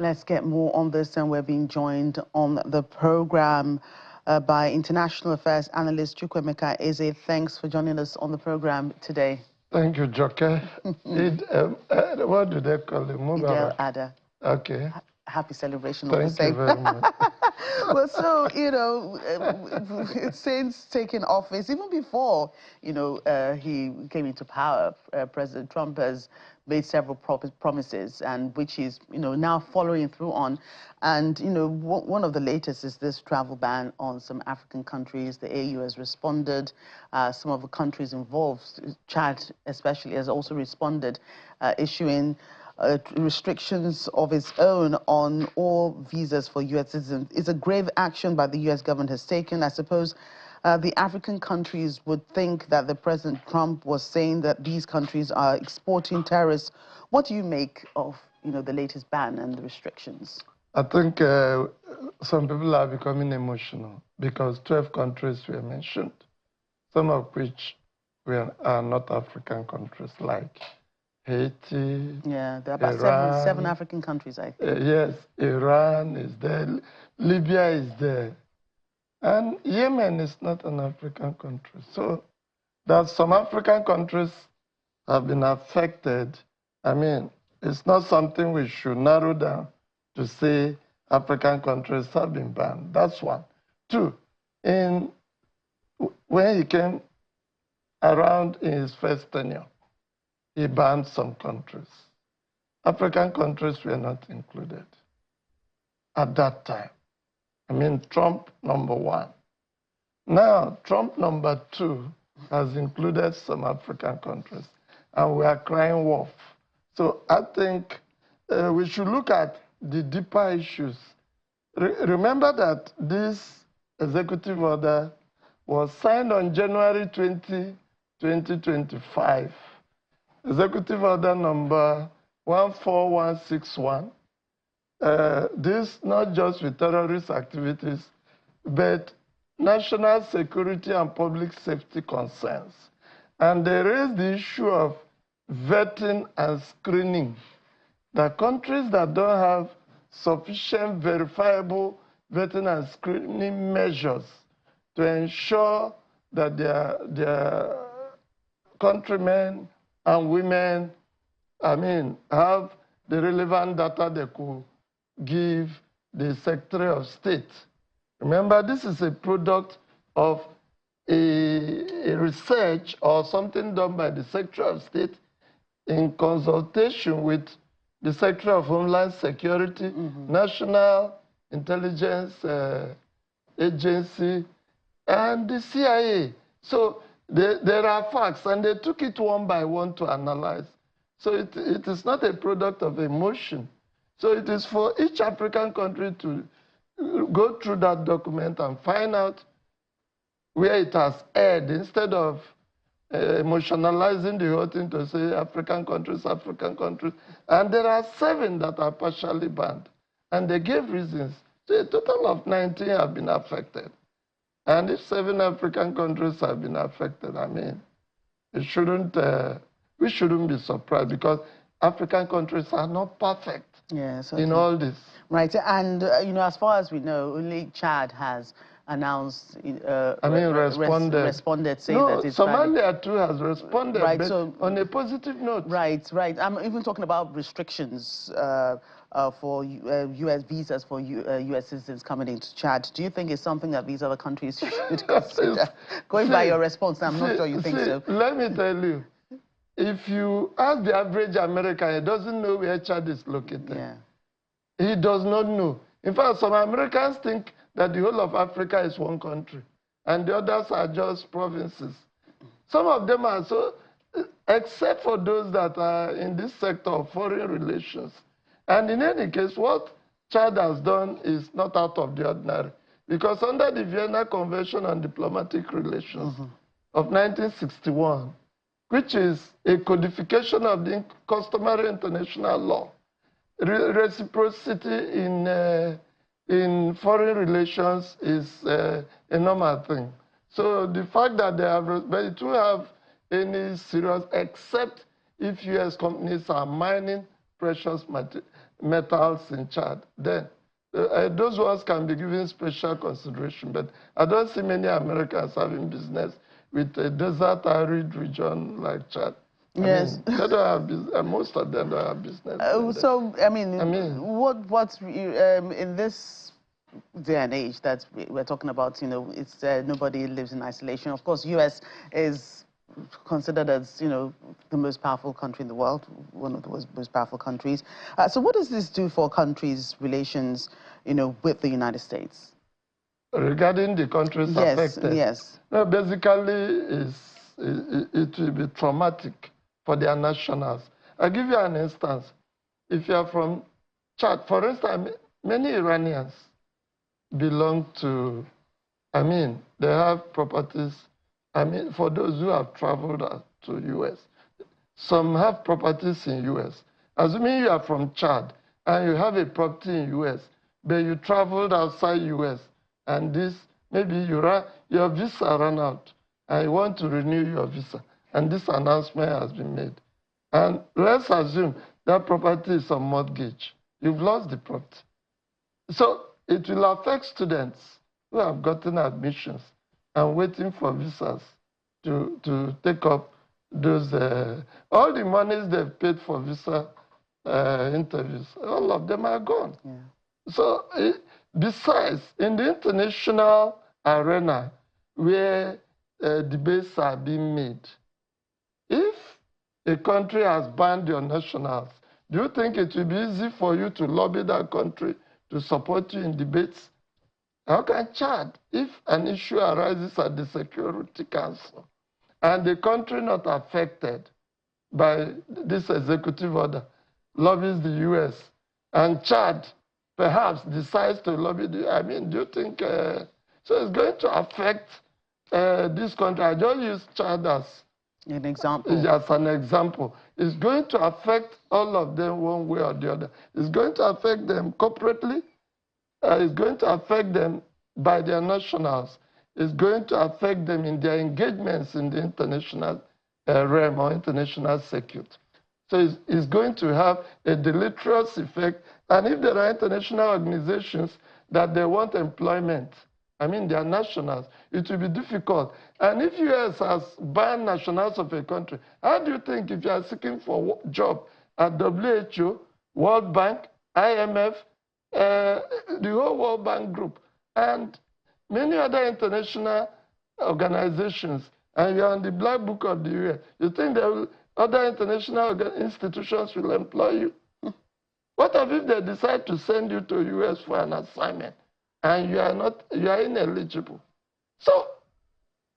Let's get more on this, and we're being joined on the program by International Affairs Analyst Chukwemeka Eze. Thanks for joining us on the program today. Thank you, Joke. What do they call it? Idel Ada. Okay. Happy celebration of the same. Thank you very much. Well, so, since taking office, even before, he came into power, President Trump has made several promises, and which he's, now following through on. And, one of the latest is this travel ban on some African countries. The AU has responded. Some of the countries involved, Chad especially, has also responded, issuing restrictions of its own on all visas for U.S. citizens. It's a grave action that the U.S. government has taken. I suppose the African countries would think that the President Trump was saying that these countries are exporting terrorists. What do you make of, the latest ban and the restrictions? I think some people are becoming emotional because 12 countries were mentioned, some of which are not African countries, like Haiti. Yeah, there are about seven African countries, I think. Yes, Iran is there, Libya is there, and Yemen is not an African country. So that some African countries have been affected. I mean, it's not something we should narrow down to say African countries have been banned. That's one. Two, when he came around in his first tenure, he banned some countries. African countries were not included at that time. I mean, Trump #1. Now, Trump #2 has included some African countries, and we are crying wolf. So I think we should look at the deeper issues. Remember that this executive order was signed on January 20, 2025. Executive Order number 14161. This not just with terrorist activities, but national security and public safety concerns. And they raised the issue of vetting and screening. The countries that don't have sufficient verifiable vetting and screening measures to ensure that their countrymen and women, have the relevant data they could give the Secretary of State. Remember, this is a product of a research or something done by the Secretary of State in consultation with the Secretary of Homeland Security, National Intelligence Agency, and the CIA. So there are facts, and they took it one by one to analyze. So it is not a product of emotion. So it is for each African country to go through that document and find out where it has erred, instead of emotionalizing the whole thing to say African countries, African countries. And there are 7 that are partially banned. And they gave reasons. So a total of 19 have been affected. And if 7 African countries have been affected, we shouldn't be surprised, because African countries are not perfect in all this. Right, and as far as we know, only Chad has announced, responded, saying that it's Somalia too has responded, right, but so, on a positive note. Right. I'm even talking about restrictions for U.S. visas for U.S. citizens coming into Chad. Do you think it's something that these other countries should consider? Going by your response, I'm not sure you think so. Let me tell you, if you ask the average American, he doesn't know where Chad is located. Yeah. He does not know. In fact, some Americans think that the whole of Africa is one country, and the others are just provinces. Some of them are so, except for those that are in this sector of foreign relations. And in any case, what Chad has done is not out of the ordinary, because under the Vienna Convention on Diplomatic Relations of 1961, which is a codification of the customary international law, reciprocity in foreign relations is a normal thing. So the fact that they have, but it won't have any serious, except if U.S. companies are mining precious metals in Chad, then those ones can be given special consideration. But I don't see many Americans having business with a desert arid region like Chad. Yes. I mean, they don't have business, most of them don't have business. So, I mean, what's in this day and age that we're talking about, it's nobody lives in isolation. Of course, U.S. is considered as, the most powerful country in the world, one of the most powerful countries. So what does this do for countries' relations, with the United States? Regarding the countries affected? Yes. No, basically, it will be traumatic for their nationals. I'll give you an instance. If you are from Chad, for instance, many Iranians belong to, they have properties. For those who have traveled to U.S., some have properties in U.S. Assuming you are from Chad and you have a property in U.S., but you traveled outside U.S., and maybe your visa ran out, and you want to renew your visa, and this announcement has been made. And let's assume that property is on mortgage. You've lost the property. So it will affect students who have gotten admissions and waiting for visas to take up those, all the monies they've paid for visa interviews, all of them are gone. Yeah. So besides, in the international arena where debates are being made, if a country has banned your nationals, do you think it will be easy for you to lobby that country to support you in debates? How can Chad, if an issue arises at the Security Council and the country not affected by this executive order lobbies the U.S., and Chad perhaps decides to lobby do you think, so it's going to affect this country. I just use Chad as an example. As an example. It's going to affect all of them one way or the other. It's going to affect them corporately. It's going to affect them by their nationals. It's going to affect them in their engagements in the international realm or international circuit. So it's going to have a deleterious effect. And if there are international organizations that they want employment, their nationals, it will be difficult. And if U.S. has banned nationals of a country, how do you think if you are seeking for a job at WHO, World Bank, IMF, the whole World Bank group, and many other international organizations, and you're on the black book of the U.S., you think other international institutions will employ you? What if they decide to send you to U.S. for an assignment and you are ineligible? So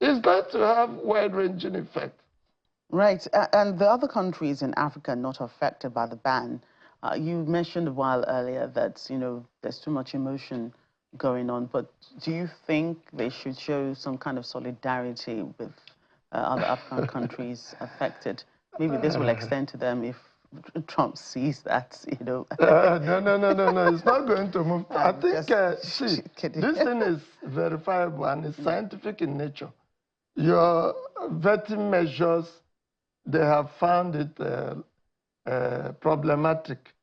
it's going to have wide-ranging effect. Right, and the other countries in Africa not affected by the ban, you mentioned a while earlier that, there's too much emotion going on, but do you think they should show some kind of solidarity with other African countries affected? Maybe this will extend to them if Trump sees that, No. It's not going to move. I think, see, this thing is verifiable and it's scientific in nature. Your vetting measures, they have found it problematic.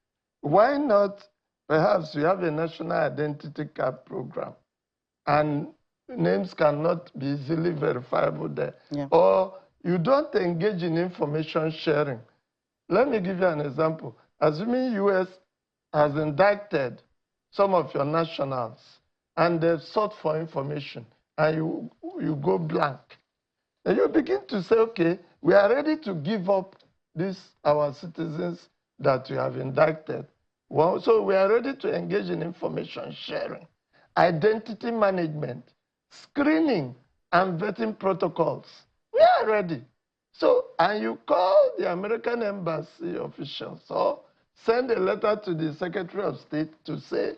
Why not, perhaps you have a national identity card program and names cannot be easily verifiable there. Yeah. Or you don't engage in information sharing. Let me give you an example. Assuming U.S. has indicted some of your nationals and they've sought for information and you go blank, and you begin to say, okay, we are ready to give up our citizens that we have indicted. Well, so we are ready to engage in information sharing, identity management, screening, and vetting protocols. We are ready. So, and you call the American embassy officials or send a letter to the Secretary of State to say,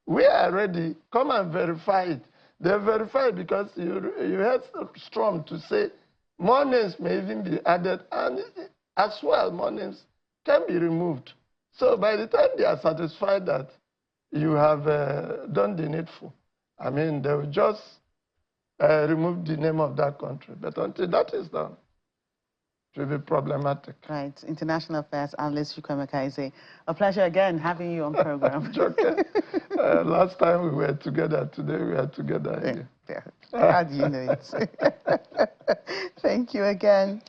we are ready, come and verify it. They verify it because you heard Strom to say more names may even be added, and as well, more names can be removed. So by the time they are satisfied that you have done the needful, they will just remove the name of that country. But until that is done, will be problematic. Right. International Affairs Analyst Chukwemeka. A pleasure again having you on program. Okay. Last time we were together, today we are together again. Yeah. How do you know it? Thank you again.